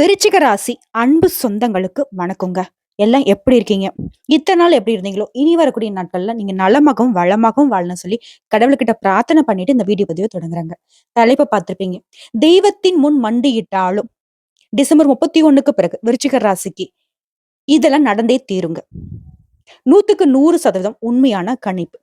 விருச்சிக ராசி அன்பு சொந்தங்களுக்கு வணக்கங்க. எல்லாம் எப்படி இருக்கீங்க? இத்தனை நாள் எப்படி இருந்தீங்களோ, இனி வரக்கூடிய நாட்கள்ல நீங்க நலமாகவும், வளமாகவும் வாழணும்னு சொல்லி கடவுள்கிட்ட பிரார்த்தனை பண்ணிட்டு இந்த வீடியோ பதிவ தொடங்குறேங்க. தலைப்ப பார்த்திருப்பீங்க. தெய்வத்தின் முன் மண்டியிட்டாலும் டிசம்பர் 31க்கு பிறகு விருச்சிக ராசிக்கு இதெல்லாம் நடந்தே தீருங்க. 100க்கு 100% உண்மையான கணிப்பு.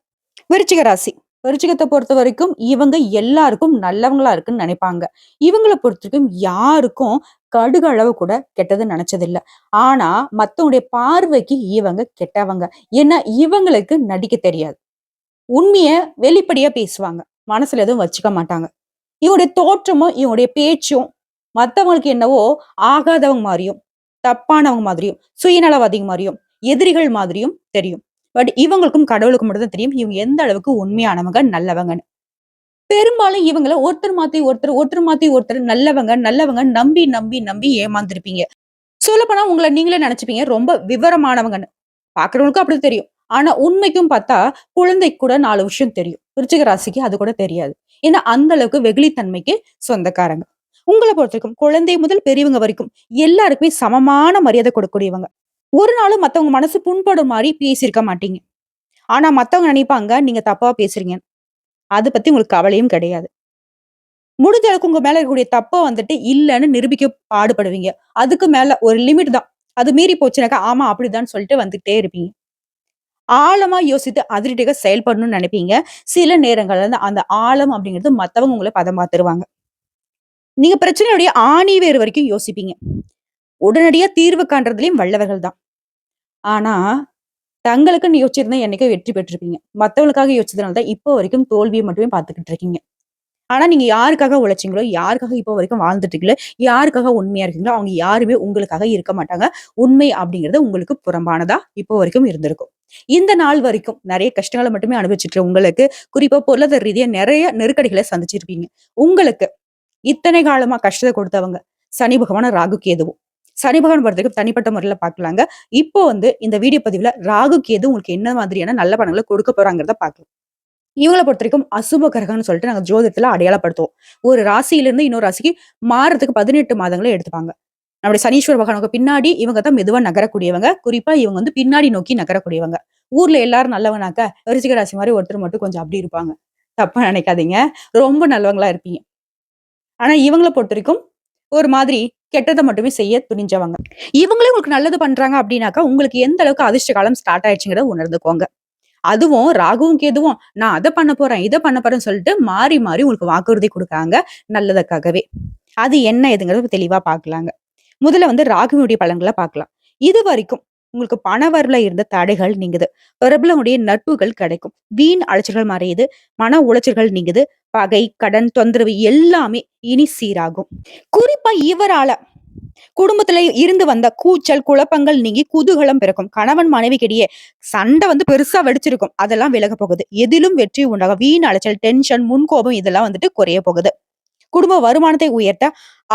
விருச்சிக ராசி. விருச்சிகத்தை பொறுத்தவரைக்கும் இவங்க எல்லாருக்கும் நல்லவங்களா இருக்குன்னு நினைப்பாங்க. இவங்கள பொறுத்தவரைக்கும் யாருக்கும் கடுகு அளவு கூட கெட்டது நினைச்சதில்ல. ஆனா மத்தவங்களுடைய பார்வைக்கு இவங்க கெட்டவங்க. ஏன்னா இவங்களுக்கு நடிக்க தெரியாது. உண்மைய வெளிப்படையா பேசுவாங்க. மனசுல எதுவும் வச்சுக்க மாட்டாங்க. இவங்களுடைய தோற்றமும், இவங்களுடைய பேச்சும் மத்தவங்களுக்கு என்னவோ ஆகாதவங்க மாரியும், தப்பானவங்க மாதிரியும், சுயநலவாதிங்க மாரியும், எதிரிகள் மாதிரியும் தெரியும். பட் இவங்களுக்கும் கடவுளுக்கும் மட்டும் தான் தெரியும். இவங்க எந்த அளவுக்கு உண்மையானவங்க, நல்லவங்கன்னு. பெரும்பாலும் இவங்கள ஒருத்தர் மாத்தி ஒருத்தர், ஒருத்தர் மாத்தி ஒருத்தர் நல்லவங்க, நல்லவங்க நம்பி, நம்பி, நம்பி ஏமாந்துருப்பீங்க. சொல்லப்போனா உங்கள நீங்களே நெனச்சுப்பீங்க ரொம்ப விவரமானவங்கன்னு. பாக்குறவங்களுக்கும் அப்படி தெரியும். ஆனா உண்மைக்கும் பார்த்தா, குழந்தைக்கு கூட 4 விஷயம் தெரியும். விருச்சிக ராசிக்கு அது கூட தெரியாது. ஏன்னா அந்த அளவுக்கு வெகுளித்தன்மைக்கு சொந்தக்காரங்க. உங்கள பொறுத்தவரைக்கும் குழந்தை முதல் பெரியவங்க வரைக்கும் எல்லாருக்குமே சமமான மரியாதை கொடுக்கக்கூடியவங்க. ஒரு நாளும் மத்தவங்க மனசு புண்படும் மாரி பேசியிருக்க மாட்டீங்க. ஆனா மத்தவங்க நினைப்பாங்க, நீங்க தப்பா பேசுறீங்க. அத பத்தி உங்களுக்கு கவலையும் கிடையாது. முடிஞ்ச அளவுக்கு உங்க மேல இருக்கக்கூடிய தப்ப வந்துட்டு இல்லன்னு நிரூபிக்க பாடுபடுவீங்க. அதுக்கு மேல ஒரு லிமிட் தான். அது மீறி போச்சுனாக்கா, ஆமா அப்படிதான்னு சொல்லிட்டு வந்துட்டே இருப்பீங்க. ஆழமா யோசித்து அதிரடியாக செயல்படணும்னு நினைப்பீங்க. சில நேரங்கள்ல அந்த ஆழம் அப்படிங்கிறது மத்தவங்க உங்கள பதம் பார்த்துருவாங்க. நீங்க பிரச்சனையுடைய ஆணி வேர் வரைக்கும் யோசிப்பீங்க. உடனடியா தீர்வு காண்றதுலயும் வல்லவர்கள் தான். ஆனா, தங்களுக்குன்னு யோசிச்சிருந்தா என்னைக்கோ வெற்றி பெற்றிருப்பீங்க. மத்தவங்களுக்காக யோசிச்சதுனால தான் இப்போ வரைக்கும் தோல்விய மட்டுமே பார்த்துக்கிட்டு இருக்கீங்க. ஆனா நீங்க யாருக்காக உழைச்சீங்களோ, யாருக்காக இப்போ வரைக்கும் வாழ்ந்துட்டு இருக்கீங்களோ, யாருக்காக உண்மையா இருக்கீங்களோ, அவங்க யாருமே உங்களுக்காக இருக்க மாட்டாங்க. உண்மை அப்படிங்கிறது உங்களுக்கு புறம்பானதா இப்போ வரைக்கும் இருந்திருக்கும். இந்த நாள் வரைக்கும் நெறைய கஷ்டங்கள மட்டுமே அனுபவிச்சுட்டு உங்களுக்கு, குறிப்பா பொருளாதார ரீதியா நெறைய நெருக்கடிகள சந்திச்சிருப்பீங்க. உங்களுக்கு இத்தனை காலமா கஷ்டத்த குடுத்தவங்க, சனி பகவானும், ராகு கேதுவும். சனி பகவான் பொறுத்தவரைக்கும் தனிப்பட்ட முறையில பார்க்கலாங்க. இப்போ இந்த வீடியோ பதிவுல ராகு கேது உங்களுக்கு என்ன மாதிரியான நல்ல பலன்கள கொடுக்க போறாங்கிறத பார்க்கலாம். இவங்கள பொறுத்தவரைக்கும் அசுப கிரகம்னு சொல்லிட்டு நாங்க ஜோதிடத்துல அடையாளப்படுத்துவோம். ஒரு ராசியிலிருந்து இன்னொரு ராசிக்கு மாறுறதுக்கு 18 மாதங்கள எடுத்துப்பாங்க. நம்முடைய சனீஸ்வர பகவானுக்கு பின்னாடி இவங்க தான் மெதுவா நகரக்கூடியவங்க. குறிப்பா இவங்க பின்னாடி நோக்கி நகரக்கூடியவங்க. ஊர்ல எல்லாரும் நல்லவனாக்க, விருச்சிக ராசி மாரி ஒருத்தர் மட்டும் கொஞ்சம் அப்படி இருப்பாங்க. தப்பா நினைக்காதீங்க. ரொம்ப நல்லவங்களா இருப்பீங்க. ஆனா இவங்கள பொறுத்தவரைக்கும் ஒரு மாதிரி கெட்டத மட்டுமே செய்ய துணிஞ்சவங்க. இவங்களே உங்களுக்கு நல்லது பண்றாங்க அப்படின்னாக்கா, உங்களுக்கு எந்த அளவுக்கு அதிர்ஷ்ட காலம் ஸ்டார்ட் ஆயிடுச்சுங்கிறத உணர்ந்துக்கோங்க. அதுவும் ராகுவும் கேதுவும் நான் அத பண்ண போறேன், இத பண்ண போறேன்னு சொல்லிட்டு மாறி, மாறி உங்களுக்கு வாக்குறுதி குடுக்குறாங்க நல்லதுக்காகவே. அது என்ன ஏதுங்கிறத தெளிவா பார்க்கலாங்க. முதல்ல ராகுவினுடைய பலன்கள பார்க்கலாம். இதுவரைக்கும் உங்களுக்கு பண வரவுல இருந்த தடைகள் நீங்குது. பிரபலங்களுடைய நட்புகள் கிடைக்கும். வீண் அலைச்சல்கள் மறையுது. மன உளைச்சல்கள் நீங்குது. பகை, கடன், தொந்தரவு எல்லாமே இனி சீராகும். குறிப்பா இவரால குடும்பத்துல இருந்து வந்த கூச்சல், குழப்பங்கள் நீங்கி குதூகலம் பிறக்கும். கணவன் மனைவிக்கிடையே சண்டை பெருசா வெடிச்சிருக்கும். அதெல்லாம் விலக போகுது. எதிலும் வெற்றி உண்டாகும். வீண் அலைச்சல், டென்ஷன், முன்கோபம் இதெல்லாம் குறைய போகுது. குடும்ப வருமானத்தை உயர்த்த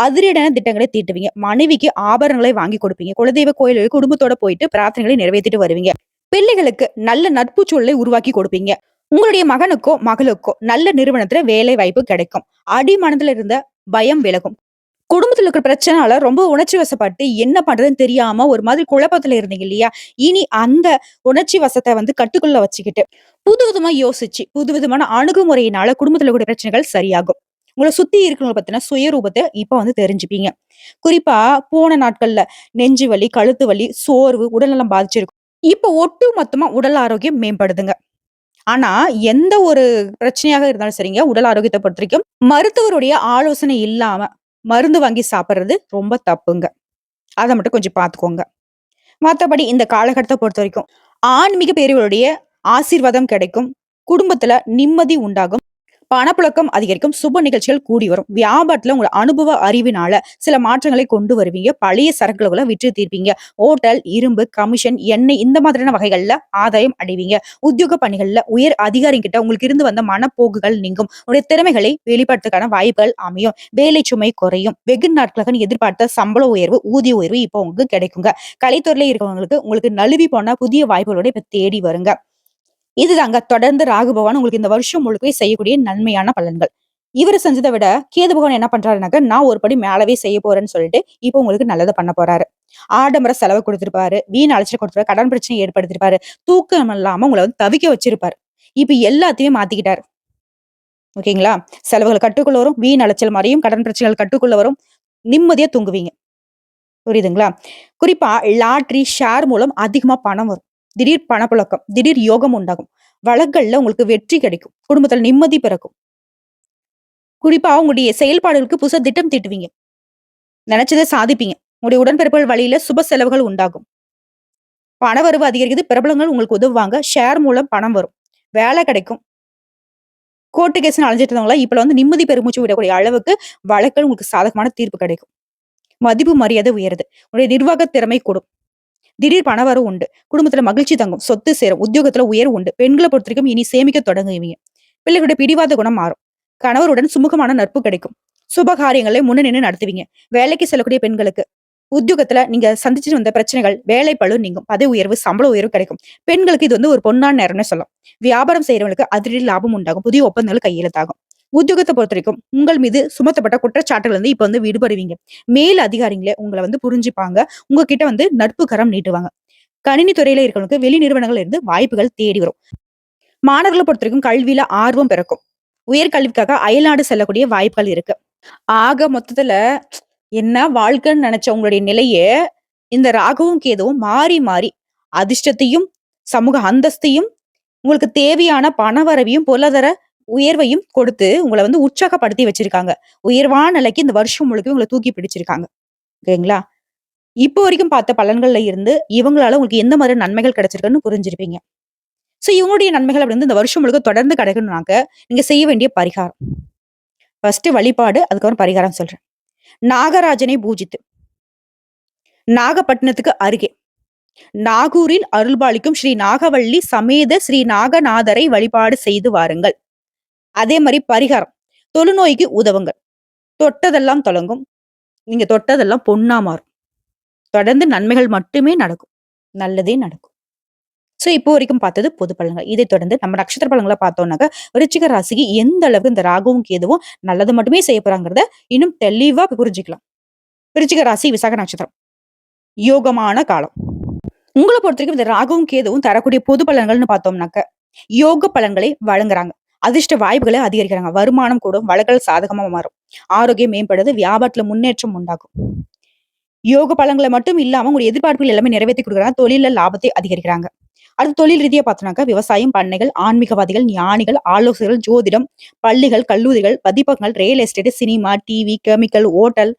அதிரடியான திட்டங்களை தீட்டுவீங்க. மனைவிக்கு ஆபரணங்களை வாங்கி கொடுப்பீங்க. குலதெய்வ கோயிலுக்கு குடும்பத்தோட போயிட்டு பிரார்த்தனைகளை நிறைவேற்றிட்டு வருவீங்க. பிள்ளைகளுக்கு நல்ல நட்பு சூழலை உருவாக்கி கொடுப்பீங்க. உங்களுடைய மகனுக்கோ மகளுக்கோ நல்ல நிறுவனத்துல வேலை வாய்ப்பு கிடைக்கும். அடிமனதுல இருந்த பயம் விலகும். குடும்பத்துல இருக்கிற பிரச்சனால ரொம்ப உணர்ச்சி வசப்பட்டு என்ன பண்றதுன்னு தெரியாம ஒரு மாதிரி குழப்பத்துல இருந்தீங்க இல்லையா? இனி அந்த உணர்ச்சி வசத்த கட்டுக்குள்ள வச்சுக்கிட்டு, புதுவிதமா யோசிச்சு, புதுவிதமான அணுகுமுறையினால குடும்பத்துல கூடிய பிரச்சனைகள் சரியாகும். உங்கள சுத்தி இருக்கிறவங்கள பத்தின சுயரூபத்த இப்ப தெரிஞ்சுப்பீங்க. குறிப்பா போன நாட்கள்ல நெஞ்சு வலி, கழுத்து வலி, சோர்வு, உடல்நலம் பாதிச்சிருக்கும். இப்ப ஒட்டு மொத்தமா உடல் ஆரோக்கியம் மேம்படுதுங்க. ஆனா எந்த ஒரு பிரச்சனையாக இருந்தாலும் சரிங்க, உடல் ஆரோக்கியத்த பொறுத்தவரைக்கும் மருத்துவருடைய ஆலோசனை இல்லாம மருந்து வாங்கி சாப்பிடுறது ரொம்ப தப்புங்க. அத மட்டும் கொஞ்சம் பார்த்துக்கோங்க. மத்தபடி இந்த காலகட்டத்த பொறுத்தவரைக்கும் ஆன்மீக பெரியவருடைய ஆசீர்வாதம் கிடைக்கும். குடும்பத்துல நிம்மதி உண்டாகும். பணப்புழக்கம் அதிகரிக்கும். சுப நிகழ்ச்சிகள் கூடி வரும். வியாபாரத்துல உங்க அனுபவ அறிவினால சில மாற்றங்களை கொண்டு வருவீங்க. பழைய சரக்குகளை விற்று தீர்ப்பீங்க. ஓட்டல், இரும்பு, கமிஷன், எண்ணெய் இந்த மாதிரியான வகைகள்ல ஆதாயம் அடைவீங்க. உத்தியோக பணிகள்ல உயர் அதிகாரி கிட்ட உங்களுக்கு இருந்து வந்த மனப்போக்குகள் நீங்கும். உங்களுடைய திறமைகளை வெளிப்படுத்துக்கான வாய்ப்புகள் அமையும். வேலை சுமை குறையும். வெகு நாட்களாக நீங்க எதிர்பார்த்த சம்பள உயர்வு, ஊதிய உயர்வு இப்போ உங்களுக்கு கிடைக்குங்க. கலைத்துறையில இருக்கவங்களுக்கு உங்களுக்கு நழுவி போன புதிய வாய்ப்புகளோட இப்ப தேடி வருங்க. இதுதாங்க தொடர்ந்து ராகு பகவான் உங்களுக்கு இந்த வருஷம் முழுக்கவே செய்யக்கூடிய நன்மையான பலன்கள். இவரு செஞ்சத விட கேது பகவான் என்ன பண்றாருனாக்க, நான் ஒரு படி மேலவே செய்ய போறேன்னு சொல்லிட்டு, இப்ப உங்களுக்கு நல்லத பண்ண போறாரு. ஆடம்பர செலவு குடுத்திருப்பாரு. வீண் அலைச்சல் குடுத்திருப்பாரு. கடன் பிரச்சனைய ஏற்படுத்தியிருப்பாரு. தூக்கம் இல்லாம உங்கள வந்து தவிக்க வச்சிருப்பாரு. இப்ப எல்லாத்தையுமே மாத்திக்கிட்டாரு. ஓகேங்களா? செலவுகள் கட்டுக்குள்ள வரும். வீண் அலைச்சல் மாரியும், கடன் பிரச்சனைகள் கட்டுக்குள்ள வரும். நிம்மதியா தூங்குவீங்க. புரியுதுங்களா? குறிப்பா லாட்டரி, ஷேர் மூலம் அதிகமா பணம் வரும். திடீர் பணப்புழக்கம், திடீர் யோகம் உண்டாகும். வழக்குகள்ல உங்களுக்கு வெற்றி கிடைக்கும். குடும்பத்துல நிம்மதி பிறக்கும். குறிப்பா உங்களுடைய செயல்பாடுகளுக்கு புதுசா திட்டம் தீட்டுவீங்க. நினைச்சத சாதிப்பீங்க. உங்களுடைய உடன்பிறப்புகள் வழியில சுப செலவுகள் உண்டாகும். பணவரவு அதிகரிக்குது. பிரபலங்கள் உங்களுக்கு உதவுவாங்க. ஷேர் மூலம் பணம் வரும். வேலை கிடைக்கும். கோர்ட்டு கேஸ்ன்னு அலைஞ்சிட்டு இருந்தவங்கலாம் இப்ப வந்து நிம்மதி பெருமூச்சு விடக்கூடிய அளவுக்கு வழக்குகள் உங்களுக்கு சாதகமான தீர்ப்பு கிடைக்கும். மதிப்பு மரியாதை உயருது. உங்களுடைய நிர்வாக திறமை கூடும். திடீர் பணவரவு உண்டு. குடும்பத்துல மகிழ்ச்சி தங்கும். சொத்து சேரும். உத்தியோகத்துல உயர்வு உண்டு. பெண்கள பொறுத்தவரைக்கும் இனி சேமிக்க தொடங்குவீங்க. பிள்ளைகளுடைய பிடிவாத குணம் மாறும். கணவருடன் சுமூகமான நட்பு கிடைக்கும். சுப காரியங்களை முன்ன நின்னு நடத்துவீங்க. வேலைக்கு செல்லக்கூடிய பெண்களுக்கு உத்தியோகத்துல நீங்க சந்திச்சுட்டு வந்த பிரச்சனைகள், வேலை பளு நீங்கும். பதவி உயர்வு, சம்பள உயர்வு கிடைக்கும். பெண்களுக்கு இது வந்து ஒரு பொன்னான நேரம்னு சொல்லலாம். வியாபாரம் செய்றவங்களுக்கு அதிரடி லாபம் உண்டாகும். புதிய ஒப்பந்தங்கள் கையெழுத்தாகும். உத்தியோகத்த பொறுத்தவரைக்கும் உங்கள் மீது சுமத்தப்பட்ட குற்றச்சாட்டுகள் வந்து இப்ப வந்து விடுபடுவீங்க. மேல் அதிகாரிங்களே உங்கள வந்து புரிஞ்சுப்பாங்க. உங்ககிட்ட வந்து நட்பு கரம் நீட்டுவாங்க. கணினி துறையில இருக்கிறவங்களுக்கு வெளி நிறுவனங்கள்ல இருந்து வாய்ப்புகள் தேடி வரும். மாணவர்கள பொறுத்தவரைக்கும் கல்வியில ஆர்வம் பிறக்கும். உயர்கல்விக்காக அயல்நாடு செல்லக்கூடிய வாய்ப்புகள் இருக்கு. ஆக மொத்தத்துல என்ன வாழ்க்கைன்னு நினைச்ச உங்களுடைய நிலைய, இந்த ராகுவும், கேதுவும் மாறி, மாறி அதிர்ஷ்டத்தையும், சமூக அந்தஸ்தையும், உங்களுக்கு தேவையான பணவரவையும், பொருளாதார உயர்வையும் கொடுத்து, உங்கள வந்து உற்சாகப்படுத்தி வச்சிருக்காங்க. உயர்வான நிலைக்கு இந்த வருஷம் முழுக்க உங்கள தூக்கி பிடிச்சிருக்காங்க. ஓகேங்களா? இப்போ வரைக்கும் பார்த்த பலன்கள்ல இருந்து, இவங்களால உங்களுக்கு எந்த மாரி நன்மைகள் கிடைச்சிருக்குன்னு புரிஞ்சிருப்பீங்க. இவங்களுடைய நன்மைகள் அப்படி வந்து இந்த வருஷம் முழுக்க தொடர்ந்து கிடைக்கணும்னாக்க, நீங்க செய்ய வேண்டிய பரிகாரம். ஃபர்ஸ்ட்டு வழிபாடு, அதுக்கப்புறம் பரிகாரம் சொல்றேன். நாகராஜனை பூஜித்து, நாகப்பட்டினத்துக்கு அருகே நாகூரில் அருள்பாலிக்கும் ஸ்ரீ நாகவள்ளி சமேத ஸ்ரீ நாகநாதரை வழிபாடு செய்து வாருங்கள். அதே மாரி பரிகாரம். தொழுநோய்க்கு உதவுங்கள். தொட்டதெல்லாம் தொடங்கும். நீங்க தொட்டதெல்லாம் பொன்னா மாறும். தொடர்ந்து நன்மைகள் மட்டுமே நடக்கும். நல்லதே நடக்கும். இப்போ வரைக்கும் பார்த்தது பொது பலன்கள். இதைத் தொடர்ந்து நம்ம நட்சத்திர பலன்கள பார்த்தோம்னாக்க, விருச்சிக ராசிக்கு எந்த அளவுக்கு இந்த ராகுவும், கேதுவும் நல்லது மட்டுமே செய்ய போறாங்கிறத இன்னும் தெளிவா புரிஞ்சுக்கலாம். விருச்சிக ராசி, விசாக நட்சத்திரம். யோகமான காலம். உங்கள பொறுத்தவரைக்கும் இந்த ராகுவும், கேதுவும் தரக்கூடிய பொது பலன்கள்னு பார்த்தோம்னாக்க, யோக பலன்களை வழங்குறாங்க. அதிர்ஷ்ட வாய்ப்புகளை அதிகரிக்கிறாங்க. வருமானம் கூடும். வழக்குகள் சாதகமா மாறும். ஆரோக்கியம் மேம்படுது. வியாபாரத்துல முன்னேற்றம் உண்டாகும். யோக பலன்களை மட்டும் இல்லாம உங்களுடைய எதிர்பார்ப்புகள் எல்லாமே நிறைவேத்தி குடுக்குறாங்க. தொழில்ல லாபத்தை அதிகரிக்கிறாங்க. அடுத்து தொழில் ரீதியா பார்த்தோம்னாக்கா, விவசாயம், பண்ணைகள், ஆன்மீகவாதிகள், ஞானிகள், ஆலோசகர்கள், ஜோதிடம், பள்ளிகள், கல்லூரிகள், பதிப்பகங்கள், real estate, cinema, TV, chemical, hotel,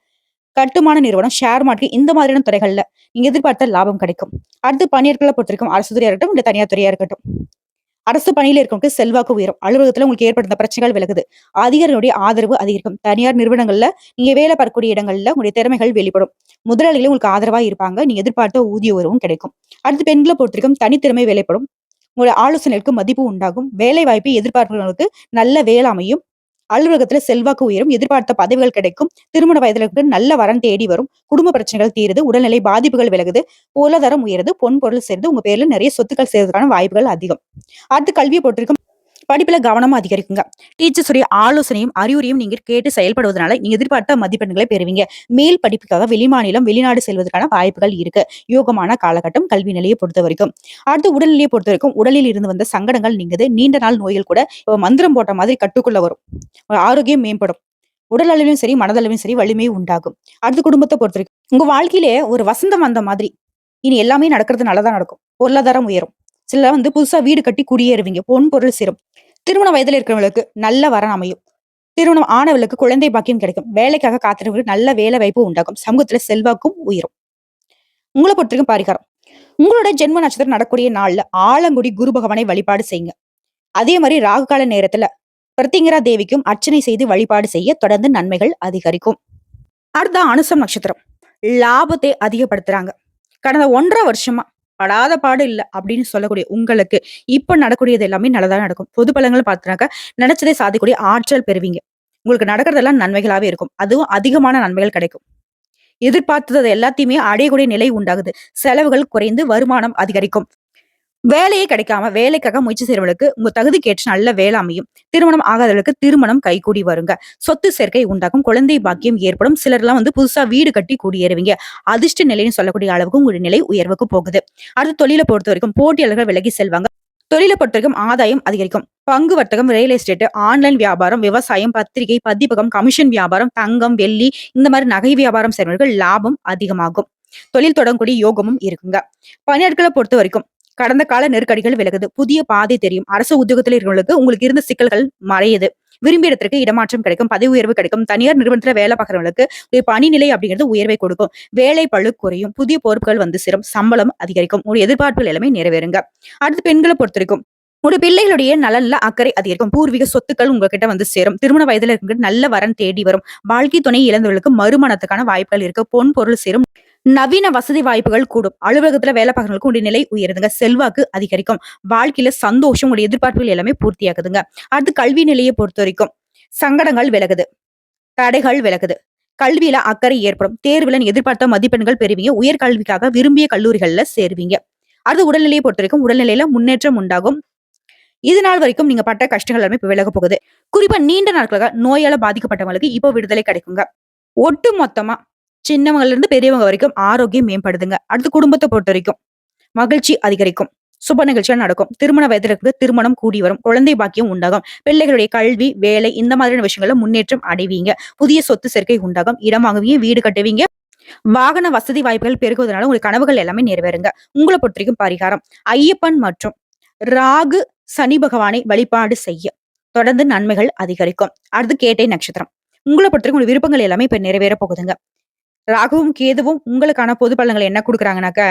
கட்டுமான நிறுவனம், ஷேர் மார்க்கெட் இந்த மாதிரியான துறைகள்ல நீங்க எதிர்பார்த்த லாபம் கிடைக்கும். அடுத்து பணியாட்களை பொறுத்திருக்கும் அரசு துறையா இருக்கட்டும், இல்ல தனியார் துறையா இருக்கட்டும். அரசு பணியில இருக்கவங்களுக்கு செல்வாக்கு உயரும். அலுவலகத்துல உங்களுக்கு ஏற்படுத்த பிரச்சனைகள் விலகுது. அதிகாரிகளுடைய ஆதரவு அதிகரிக்கும். தனியார் நிறுவனங்கள்ல நீங்க வேலை பார்க்கக்கூடிய இடங்கள்ல உங்களுடைய திறமைகள் வெளிப்படும். முதலாளிகளும் உங்களுக்கு ஆதரவா இருப்பாங்க. நீங்க எதிர்பார்த்த ஊதிய உயர்வும் கிடைக்கும். அடுத்து பெண்களை பொறுத்திருக்கும் தனித்திறமை வெளிப்படும். உங்களுடைய ஆலோசனைகளுக்கு மதிப்பு உண்டாகும். வேலை வாய்ப்பு எதிர்பார்ப்புகளுக்கு நல்ல வேலை அமையும். அலுவலகத்துல செல்வாக்கு உயரும். எதிர்பார்த்த பதவிகள் கிடைக்கும். திருமண வயதுல இருக்கு நல்ல வரன் தேடி வரும். குடும்ப பிரச்சனைகள் தீருது. உடல்நிலை பாதிப்புகள் விலகுது. பொருளாதாரம் உயருது. பொன் பொருள் சேர்ந்து உங்க பேர்ல நிறைய சொத்துக்கள் சேர்றதுக்கான வாய்ப்புகள் அதிகம். அடுத்து கல்வியை பொறுத்திருக்கும் படிப்புல கவனமா அதிகரிக்குங்க. டீச்சர்ஸ் உடைய ஆலோசனையும் அறிவுரையும் நீங்க கேட்டு செயல்படுவதனால நீங்க எதிர்பார்த்த மதிப்பெண்களை பெறுவீங்க. மேல் படிப்புக்காக வெளிமாநிலம், வெளிநாடு செல்வதற்கான வாய்ப்புகள் இருக்கு. யோகமான காலகட்டம் கல்வி நிலையை பொறுத்த வரைக்கும். அடுத்து உடல்நிலையை பொறுத்த வரைக்கும் உடலில் இருந்து வந்த சங்கடங்கள் நீங்குது. நீண்ட நாள் நோய்கள் கூட இப்ப மந்திரம் போட்ட மாதிரி கட்டுக்குள்ள வரும். ஆரோக்கியம் மேம்படும். உடல் அளவிலும் சரி, மனதளவிலும் சரி வலிமை உண்டாகும். அடுத்து குடும்பத்தை பொறுத்த வரைக்கும் உங்க வாழ்க்கையிலே ஒரு வசந்தம் வந்த மாதிரி இனி எல்லாமே நடக்கிறது நல்லதா நடக்கும். பொருளாதாரம் உயரும். சில வந்து புதுசா வீடு கட்டி குடியேறுவீங்க. பொன் பொருள் சேரும். திருமண வயதுல இருக்கிறவங்களுக்கு நல்ல வரன் அமையும். திருமணம் ஆனவர்களுக்கு குழந்தை பாக்கியம் கிடைக்கும். வேலைக்காக காத்திருவங்களுக்கு நல்ல வேலை வாய்ப்பு உண்டாகும். சமூகத்துல செல்வாக்கும் உயரும். உங்களை பொறுத்தவரைக்கும் பரிகாரம். உங்களோட ஜென்ம நட்சத்திரம் நடக்கூடிய நாள்ல ஆலங்குடி குரு பகவானை வழிபாடு செய்யுங்க. அதே மாதிரி ராகு கால நேரத்துல பிரத்திங்கரா தேவிக்கும் அர்ச்சனை செய்து வழிபாடு செய்ய தொடர்ந்து நன்மைகள் அதிகரிக்கும். அடுத்த அனுசம் நட்சத்திரம். லாபத்தை அதிகப்படுத்துறாங்க. கடந்த 1.5 வருஷமா படாத பாடு இல்ல அப்படின்னு சொல்லக்கூடிய உங்களுக்கு இப்ப நடக்கூடியது எல்லாமே நல்லதா நடக்கும். பொது பலன்கள் பார்த்தனாக்க நினைச்சதை சாதிக்கூடிய ஆற்றல் பெறுவீங்க. உங்களுக்கு நடக்கிறதெல்லாம் நன்மைகளாவே இருக்கும். அதுவும் அதிகமான நன்மைகள் கிடைக்கும். எதிர்பார்த்தது எல்லாத்தையுமே அடையக்கூடிய நிலை உண்டாகுது. செலவுகள் குறைந்து வருமானம் அதிகரிக்கும். வேலையே கிடைக்காம வேலைக்காக முயற்சி செய்றவங்களுக்கு உங்க தகுதிக்கேற்ற நல்ல வேலை அமையும். திருமணம் ஆகாதவர்களுக்கு திருமணம் கைகூடி வருங்க. சொத்து சேர்க்கை உண்டாகும். குழந்தை பாக்கியம் ஏற்படும். சிலர்லாம் புதுசா வீடு கட்டி குடியேறுவீங்க. அதிர்ஷ்ட நிலைன்னு சொல்லக்கூடிய அளவுக்கு உங்களுடைய நிலை உயர்வுக்கு போகுது. அடுத்து தொழில பொறுத்தவரைக்கும் போட்டியாளர்கள் விலகி செல்வாங்க. தொழில பொறுத்தவரைக்கும் ஆதாயம் அதிகரிக்கும். பங்கு வர்த்தகம், ரியல் எஸ்டேட், ஆன்லைன் வியாபாரம், விவசாயம், பத்திரிகை, பதிப்பகம், கமிஷன் வியாபாரம், தங்கம், வெள்ளி இந்த மாதிரி நகை வியாபாரம் செய்றவர்கள் லாபம் அதிகமாகும். தொழில் தொடங்கக்கூடிய யோகமும் இருக்குங்க. பணியாட்களை பொறுத்த வரைக்கும் கடந்த கால நெருக்கடிகள் விலகுது. புதிய பாதை தெரியும். அரசு உத்தியோகத்தில் இருக்கிறவங்களுக்கு உங்களுக்கு இருந்த சிக்கல்கள் மறையுது. விரும்பிய இடத்திற்கு இடமாற்றம் கிடைக்கும். பதவி உயர்வு கிடைக்கும். தனியார் நிறுவனத்துல வேலை பார்க்கறவங்களுக்கு பணி நிலை அப்படிங்கிறது உயர்வை கொடுக்கும். வேலை பளு குறையும். புதிய பொறுப்புகள் சேரும். சம்பளம் அதிகரிக்கும். ஒரு எதிர்பார்ப்புகள் எல்லாமே நிறைவேறுங்க. அடுத்து பெண்களை பொறுத்த வரைக்கும் உங்களுடைய பிள்ளைகளுடைய நலன்ல அக்கறை அதிகரிக்கும். பூர்வீக சொத்துக்கள் உங்ககிட்ட சேரும். திருமண வயதுல இருக்கிற நல்ல வரன் தேடி வரும். வாழ்க்கை துணை இழந்தவர்களுக்கு மறுமணத்துக்கான வாய்ப்புகள் இருக்கு. பொன் பொருள் சேரும். நவீன வசதி வாய்ப்புகள் கூடும். அலுவலகத்துல வேலை பார்க்கறவங்களுக்கு உடைய நிலை உயருதுங்க. செல்வாக்கு அதிகரிக்கும். வாழ்க்கையில சந்தோஷம், உடைய எதிர்பார்ப்புகள் எல்லாமே பூர்த்தியாகுதுங்க. அடுத்து கல்வி நிலையை பொறுத்த வரைக்கும் சங்கடங்கள் விலகுது. தடைகள் விலகுது. கல்வியில அக்கறை ஏற்படும். தேர்வுல எதிர்பார்த்த மதிப்பெண்கள் பெறுவீங்க. உயர்கல்விக்காக விரும்பிய கல்லூரிகள்ல சேருவீங்க. அடுத்து உடல்நிலையை பொறுத்த வரைக்கும் உடல்நிலையில முன்னேற்றம் உண்டாகும். இது நாள் வரைக்கும் நீங்க பட்ட கஷ்டங்கள் எல்லாமே இப்ப விலக போகுது. குறிப்பா நீண்ட நாட்களாக நோயால பாதிக்கப்பட்டவங்களுக்கு இப்போ விடுதலை கிடைக்குங்க. ஒட்டு மொத்தமா சின்னவங்கல இருந்து பெரியவங்க வரைக்கும் ஆரோக்கியம் மேம்படுதுங்க. அடுத்து குடும்பத்தை பொறுத்த வரைக்கும் மகிழ்ச்சி அதிகரிக்கும். சுப நிகழ்ச்சிகள் நடக்கும். திருமண வயதில் இருக்கு திருமணம் கூடி வரும். குழந்தை பாக்கியம் உண்டாகும். பிள்ளைகளுடைய கல்வி, வேலை இந்த மாதிரியான விஷயங்கள்ல முன்னேற்றம் அடைவீங்க. புதிய சொத்து சேர்க்கை உண்டாகும். இடம் வாங்குவீங்க, வீடு கட்டுவீங்க. வாகன வசதி வாய்ப்புகள் பெருகுவதனால உங்களுக்கு கனவுகள் எல்லாமே நிறைவேறுங்க. உங்களை பொறுத்த வரைக்கும் பரிகாரம் ஐயப்பன் மற்றும் ராகு சனி பகவானை வழிபாடு செய்ய தொடர்ந்து நன்மைகள் அதிகரிக்கும். அடுத்து கேட்டை நட்சத்திரம். உங்களை பொறுத்த வரைக்கும் உங்க விருப்பங்கள் எல்லாமே இப்ப நிறைவேற போகுதுங்க. ராகுவும் கேதுவும் உங்களுக்கான பொது பலன்களை என்ன குடுக்குறாங்கனாக்க,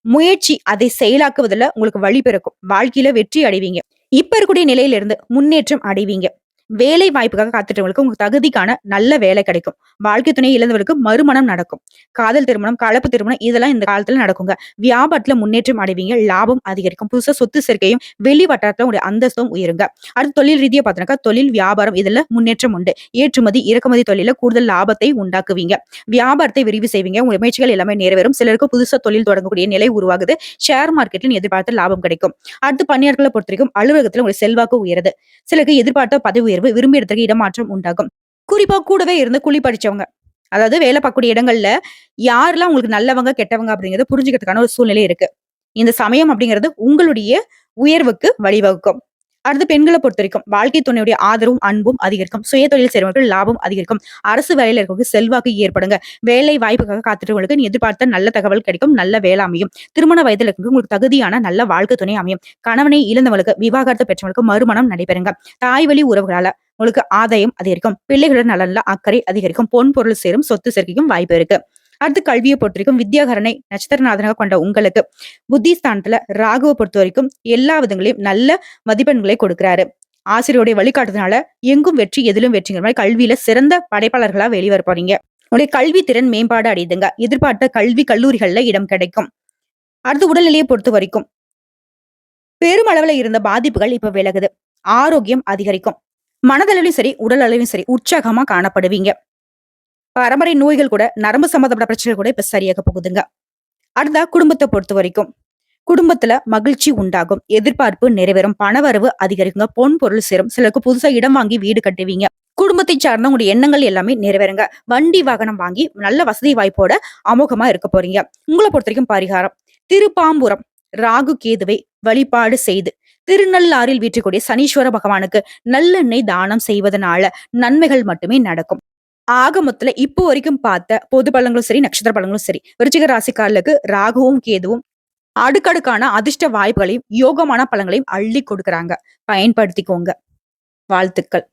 முயற்சி அதை செயலாக்குவதில உங்களுக்கு வழி பிறக்கும். வாழ்க்கையில வெற்றி அடைவீங்க. இப்ப இருக்கக்கூடிய நிலையில இருந்து முன்னேற்றம் அடைவீங்க. வேலை வாய்ப்புக்காக காத்துட்டவங்களுக்கு உங்க தகுதிக்கான நல்ல வேலை கிடைக்கும். வாழ்க்கை துணை இழந்தவர்களுக்கு மறுமணம் நடக்கும். காதல் திருமணம், கலப்பு திருமணம் இதெல்லாம் இந்த காலத்துல நடக்குங்க. வியாபாரத்துல முன்னேற்றம் அடைவீங்க. லாபம் அதிகரிக்கும். புதுசா சொத்து சேர்க்கையும் வெளி வட்டாரத்துல உங்களுடைய அந்தஸ்தும் உயருங்க. அடுத்து தொழில் ரீதியா பார்த்தோம்னாக்கா தொழில் வியாபாரம் இதுல முன்னேற்றம் உண்டு. ஏற்றுமதி இறக்குமதி தொழில கூடுதல் லாபத்தை உண்டாக்குவீங்க. வியாபாரத்தை விரிவு செய்வீங்க. உங்க முயற்சிகள் எல்லாமே நிறைவேறும். சிலருக்கு புதுசா தொழில் தொடங்கக்கூடிய நிலை உருவாகுது. ஷேர் மார்க்கெட்ல எதிர்பார்த்த லாபம் கிடைக்கும். அடுத்து பணியாட்களை பொறுத்த வரைக்கும் அலுவலகத்துல உங்களுடைய செல்வாக்கு உயருது. சிலருக்கு எதிர்பார்த்த பதவி உயர்வு, விரும்பிய இடத்துக்கு இடமாற்றம் உண்டாகும். குறிப்பா கூடவே இருந்து கூலி படிச்சவங்க, அதாவது வேலை பார்க்கக்கூடிய இடங்கள்ல யாரெல்லாம் உங்களுக்கு நல்லவங்க கெட்டவங்க அப்படிங்கறத புரிஞ்சுக்கிறதுக்கான ஒரு சூழ்நிலை இருக்கு. இந்த சமயம் அப்படிங்கிறது உங்களுடைய உயர்வுக்கு வழிவகுக்கும். அடுத்து பெண்களை பொறுத்த வரைக்கும் வாழ்க்கை துணையுடைய ஆதரவும் அன்பும் அதிகரிக்கும். சுய தொழில் செய்றவர்கள் லாபம் அதிகரிக்கும். அரசு வேலையில இருக்கவங்க செல்வாக்கு ஏற்படுங்க. வேலை வாய்ப்புக்காக காத்துட்டவங்களுக்கு நீ எதிர்பார்த்த நல்ல தகவல் கிடைக்கும். நல்ல வேலை அமையும். திருமண வயதுல இருக்கவங்க உங்களுக்கு தகுதியான நல்ல வாழ்க்கை துணை அமையும். கணவனை இழந்தவங்களுக்கு, விவாகரத்து பெற்றவங்களுக்கு மறுமணம் நடைபெறுங்க. தாய் வழி உறவுகளால உங்களுக்கு ஆதாயம் அதிகரிக்கும். பிள்ளைகளுடன் நலன்ல அக்கறை அதிகரிக்கும். பொன் பொருள் சேரும். சொத்து சேர்க்கைக்கும் வாய்ப்பு இருக்கு. அடுத்து கல்வியை பொறுத்த வரைக்கும் வித்யாகரனை நட்சத்திரநாதனாக கொண்ட உங்களுக்கு புத்திஸ்தானத்துல ராகுவை பொறுத்த வரைக்கும் எல்லா விதங்களையும் நல்ல மதிப்பெண்களை கொடுக்கிறாரு. ஆசிரியருடைய வழிகாட்டுறதுனால எங்கும் வெற்றி எதிலும் வெற்றிங்கிற மாதிரி கல்வியில சிறந்த படைப்பாளர்களா வெளிவர போறீங்க. உங்களுடைய கல்வி திறன் மேம்பாடு அடையுதுங்க. எதிர்பார்த்த கல்வி கல்லூரிகள்ல இடம் கிடைக்கும். அடுத்து உடல்நிலையை பொறுத்த வரைக்கும் பெருமளவுல இருந்த பாதிப்புகள் இப்ப விலகுது. ஆரோக்கியம் அதிகரிக்கும். மனதளவிலும் சரி உடல் அளவிலும் சரி உற்சாகமா காணப்படுவீங்க. பரம்பரை நோய்கள் கூட நரம்பு சம்பந்தப்பட்ட பிரச்சனைகள் கூட இப்ப சரியாக போகுதுங்க. அடுத்த குடும்பத்தை பொறுத்த வரைக்கும் குடும்பத்துல மகிழ்ச்சி உண்டாகும். எதிர்பார்ப்பு நிறைவேறும். பணவரவு அதிகரிக்குங்க. பொன் பொருள் சேரும். சிலருக்கு புதுசா இடம் வாங்கி வீடு கட்டுவீங்க. குடும்பத்தை சார்ந்த உங்களுடைய எண்ணங்கள் எல்லாமே நிறைவேறுங்க. வண்டி வாகனம் வாங்கி நல்ல வசதி வாய்ப்போட அமோகமா இருக்க போறீங்க. உங்களை பொறுத்த வரைக்கும் பரிகாரம் திருப்பாம்புரம் ராகு கேதுவை வழிபாடு செய்து திருநள்ளாறில் வீற்றக்கூடிய சனீஸ்வர பகவானுக்கு நல்லெண்ணெய் தானம் செய்வதனால நன்மைகள் மட்டுமே நடக்கும். ஆக மொத்தத்துல இப்போ வரைக்கும் பார்த்த பொது பலன்களும் சரி நட்சத்திர பலன்களும் சரி விருச்சிக ராசிக்காரர்களுக்கு ராகுவும் கேதுவும் அடுக்கடுக்கான அதிர்ஷ்ட வாய்ப்புகளையும் யோகமான பலன்களையும் அள்ளி கொடுக்கறாங்க. பயன்படுத்திக்கோங்க. வாழ்த்துக்கள்.